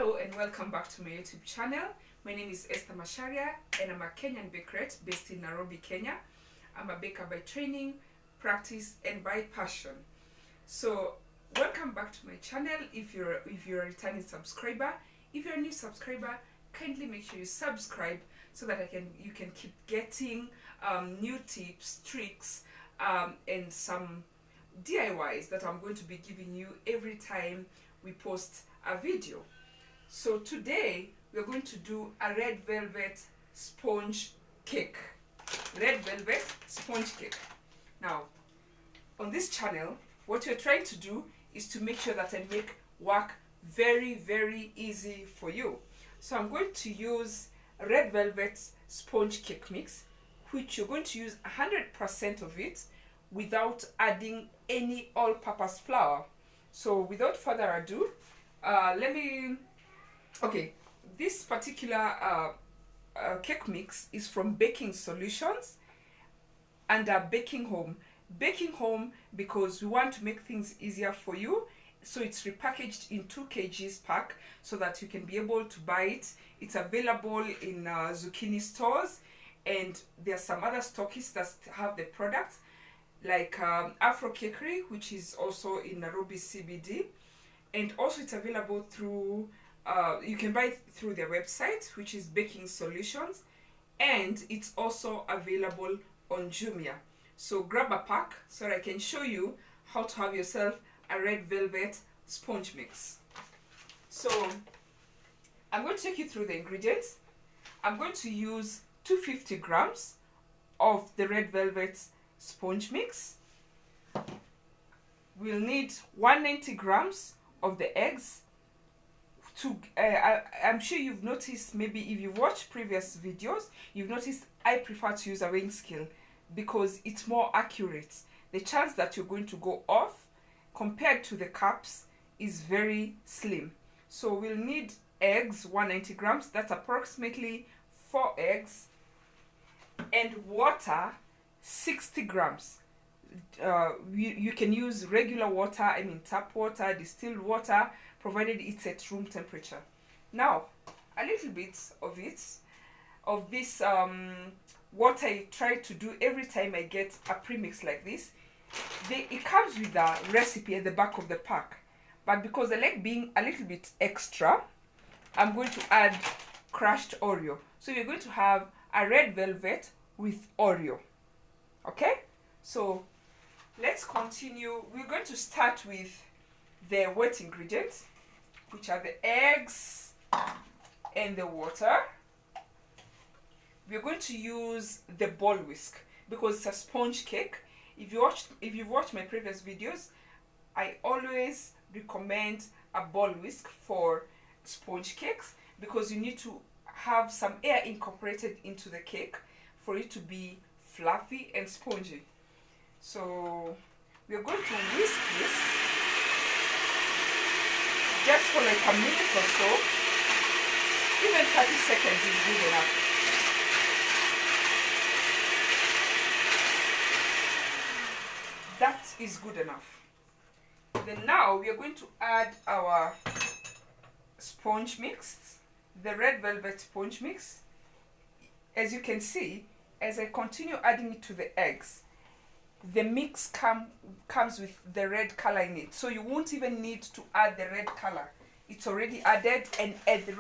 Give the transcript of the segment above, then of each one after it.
Hello and welcome back to my YouTube channel. My name is Esther Macharia and I'm a Kenyan bakerette based in Nairobi, Kenya. I'm a baker by training, practice and by passion. So welcome back to my channel. If you're a returning subscriber, if you're a new subscriber, kindly make sure you subscribe so that you can keep getting new tips, tricks, and some DIYs that I'm going to be giving you every time we post a video. So today we're going to do a red velvet sponge cake. Red velvet sponge cake. Now, on this channel, what we're trying to do is to make sure that I make work very, very easy for you. So I'm going to use red velvet sponge cake mix, which you're going to use 100% of it without adding any all-purpose flour. So without further ado, this particular cake mix is from Baking Solutions under Baking Home. Baking Home because we want to make things easier for you. So it's repackaged in 2 kgs pack so that you can be able to buy it. It's available in Zucchini stores, and there are some other stockists that have the product, like Afro Cakery, which is also in Nairobi CBD, and also it's available through you can buy it through their website, which is Baking Solutions, and it's also available on Jumia. So grab a pack so that I can show you how to have yourself a red velvet sponge mix. So I'm going to take you through the ingredients. I'm going to use 250 grams of the red velvet sponge mix. We'll need 190 grams of the eggs. I'm sure you've noticed, maybe if you've watched previous videos, you've noticed I prefer to use a weighing scale because it's more accurate. The chance that you're going to go off compared to the cups is very slim. So we'll need eggs, 190 grams, that's approximately 4 eggs, and water, 60 grams. You can use regular water, tap water, distilled water, provided it's at room temperature. Now, a little bit of this what I try to do every time I get a premix like this, it comes with a recipe at the back of the pack. But because I like being a little bit extra, I'm going to add crushed Oreo. So you're going to have a red velvet with Oreo. Okay? So let's continue. We're going to start with the wet ingredients, which are the eggs and the water. We're going to use the ball whisk because it's a sponge cake. If you've watched my previous videos, I always recommend a ball whisk for sponge cakes because you need to have some air incorporated into the cake for it to be fluffy and spongy. So we're going to whisk this just for like a minute or so. Even 30 seconds is good enough. That is good enough. Then now we are going to add our sponge mix, the red velvet sponge mix. As you can see, as I continue adding it to the eggs, the mix comes with the red color in it. So you won't even need to add the red color. It's already added and at the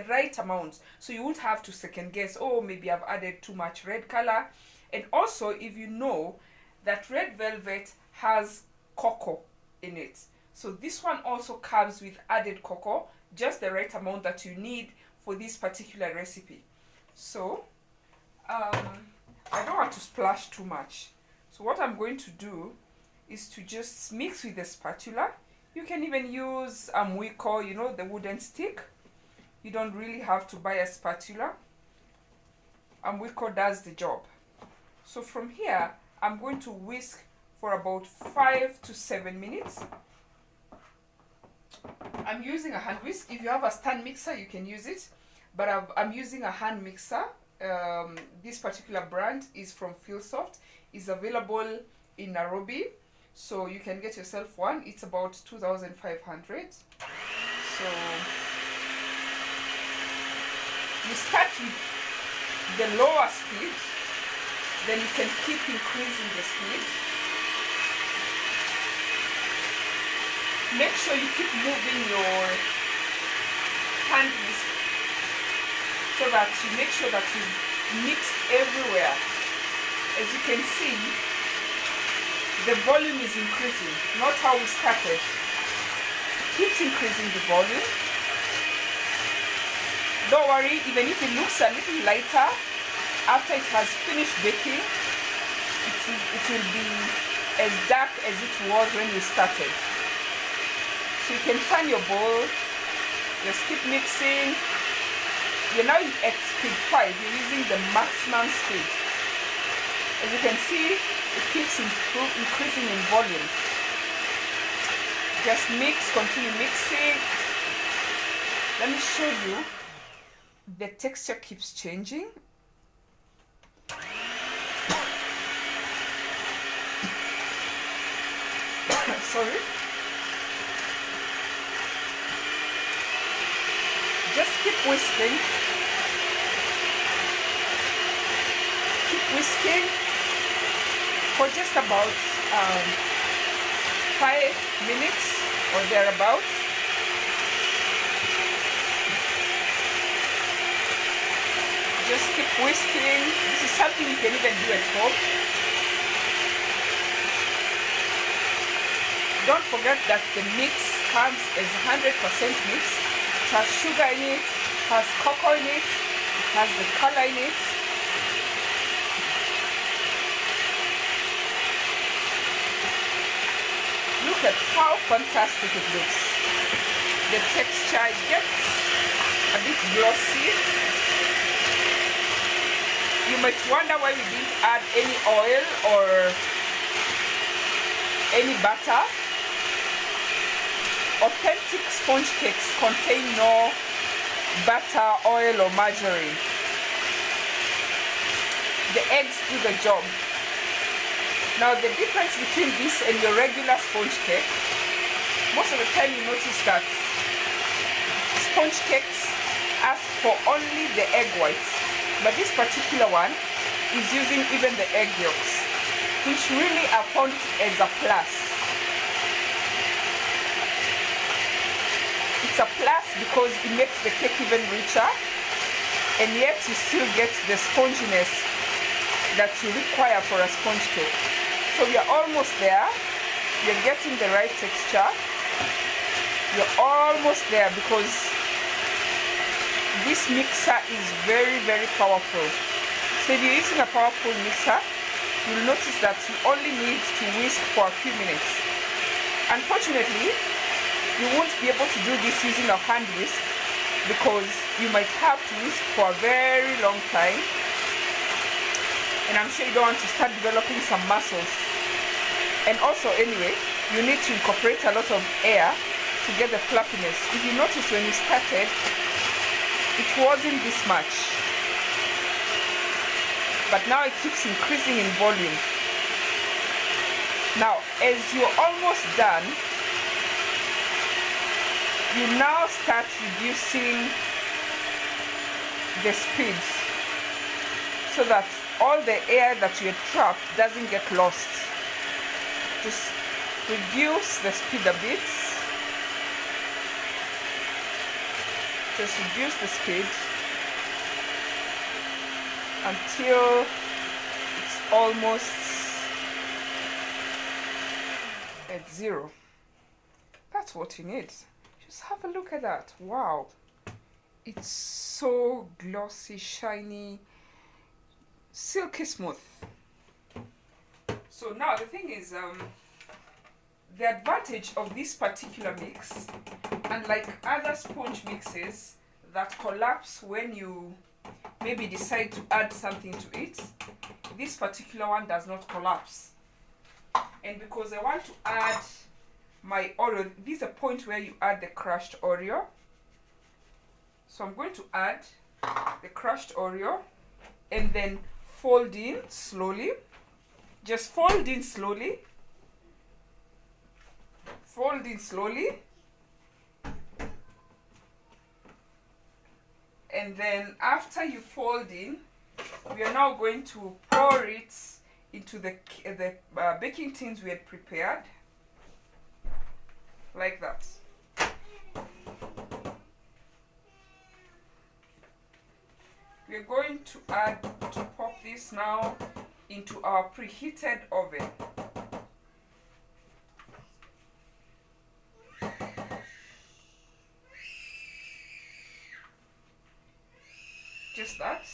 right amount. So you won't have to second guess, oh, maybe I've added too much red color. And also, if you know that red velvet has cocoa in it. So this one also comes with added cocoa, just the right amount that you need for this particular recipe. So I don't want to splash too much. So what I'm going to do is to just mix with the spatula. You can even use a mwiko, the wooden stick. You don't really have to buy a spatula. A mwiko does the job. So from here, I'm going to whisk for about 5 to 7 minutes. I'm using a hand whisk. If you have a stand mixer, you can use it. But I'm using a hand mixer. This particular brand is from Philsoft. It's available in Nairobi. So you can get yourself one. It's about 2,500. So You start with the lower speed, then you can keep increasing the speed. Make sure you keep moving your hand whisk so that you make sure that you mix everywhere. As you can see, the volume is increasing, not how we started. It keeps increasing the volume. Don't worry, even if it looks a little lighter, after it has finished baking, it will be as dark as it was when you started. So you can turn your bowl, just keep mixing. You're now at speed 5, you're using the maximum speed. As you can see, it keeps increasing in volume. Just mix, continue mixing. Let me show you. The texture keeps changing. Sorry. Just keep whisking. Keep whisking for just about 5 minutes or thereabouts. Just keep whisking. This is something you can even do at home. Don't forget that the mix comes as 100% mix. It has sugar in it, has cocoa in it, it has the color in it. Look at how fantastic it looks. The texture gets a bit glossy. You might wonder why we didn't add any oil or any butter. Authentic sponge cakes contain no butter, oil or margarine. The eggs do the job. Now the difference between this and your regular sponge cake, most of the time you notice that sponge cakes ask for only the egg whites. But this particular one is using even the egg yolks, which really are found as a plus. It's a plus because it makes the cake even richer, and yet you still get the sponginess that you require for a sponge cake. So we are almost there. You're getting the right texture. You're almost there because this mixer is very, very powerful. So if you're using a powerful mixer, you'll notice that you only need to whisk for a few minutes. Unfortunately, you won't be able to do this using a hand whisk because you might have to whisk for a very long time. And I'm sure you don't want to start developing some muscles. And also, anyway, you need to incorporate a lot of air to get the fluffiness. If you notice when you started, it wasn't this much, but now it keeps increasing in volume. Now, as you're almost done, you now start reducing the speed so that all the air that you had trapped doesn't get lost. Just reduce the speed a bit. Just reduce the speed until it's almost at 0. That's what you need. Just have a look at that. Wow. It's so glossy, shiny, silky smooth. So now the thing is, the advantage of this particular mix, unlike other sponge mixes that collapse when you maybe decide to add something to it, this particular one does not collapse. And because I want to add my Oreo, this is a point where you add the crushed Oreo. So I'm going to add the crushed Oreo and then fold in slowly. Just fold in slowly. Fold in slowly. And then after you fold in, we are now going to pour it into the baking tins we had prepared, like that. We're going to pop this now into our preheated oven. Just that.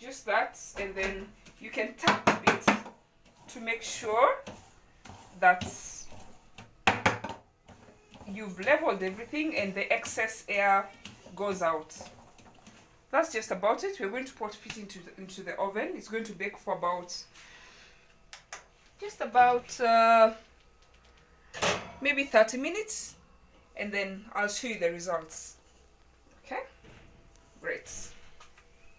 Just that, and then you can tap a bit to make sure that you've leveled everything and the excess air goes out. That's just about it. We're going to put it into the oven. It's going to bake for just about maybe 30 minutes, and then I'll show you the results. Okay, great.